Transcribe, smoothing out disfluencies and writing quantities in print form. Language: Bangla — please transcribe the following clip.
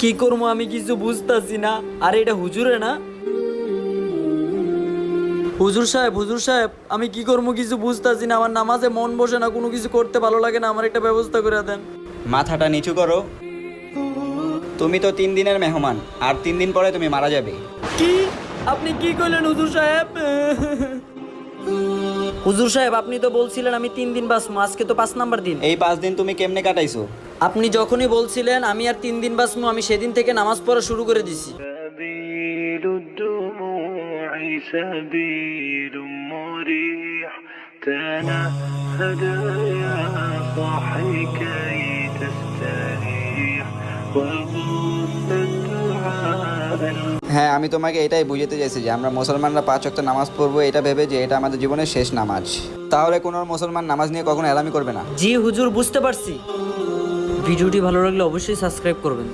কি করবো আমি কিছু বুঝতাছি না। আরে এটা হুজুরে না? হুজুর সাহেব আমি কি করবো কিছু বুঝতাছি না। আমার নামাজে মন বসে না, কোনো কিছু করতে ভালো লাগে না, আমার একটা ব্যবস্থা করে দেন। মাথাটা নিচু করো। তুমি তো 3 দিনের মেহমান, আর 3 দিন পরে তুমি মারা যাবে। কি? আপনি কি কইলেন হুজুর সাহেব? হুজুর সাহেব আপনি তো বলছিলেন আমি 3 দিন বাঁচবো, আজকে তো 5 নাম্বার দিন। এই 5 দিন তুমি কেমনে কাটাইছো? আপনি যখনই বলছিলেন আমি আর 3 দিন বাঁচবো, আমি সেদিন থেকে নামাজ পড়া শুরু করে দিছি। سبيل الدموع سبيل مريح تنهد يا صاحي كي تستريح وغص الدعاء হ্যাঁ, আমি তোমাকে এটাই বুঝাতে চাইছি যে আমরা মুসলমানরা 5 ওয়াক্ত নামাজ পড়বো এটা ভেবে যে এটা আমাদের জীবনের শেষ নামাজ। তাহলে কোনো মুসলমান নামাজ নিয়ে কখনো এলামি করবে না। জি হুজুর বুঝতে পারছি। ভিডিওটি ভালো লাগলে অবশ্যই সাবস্ক্রাইব করবেন।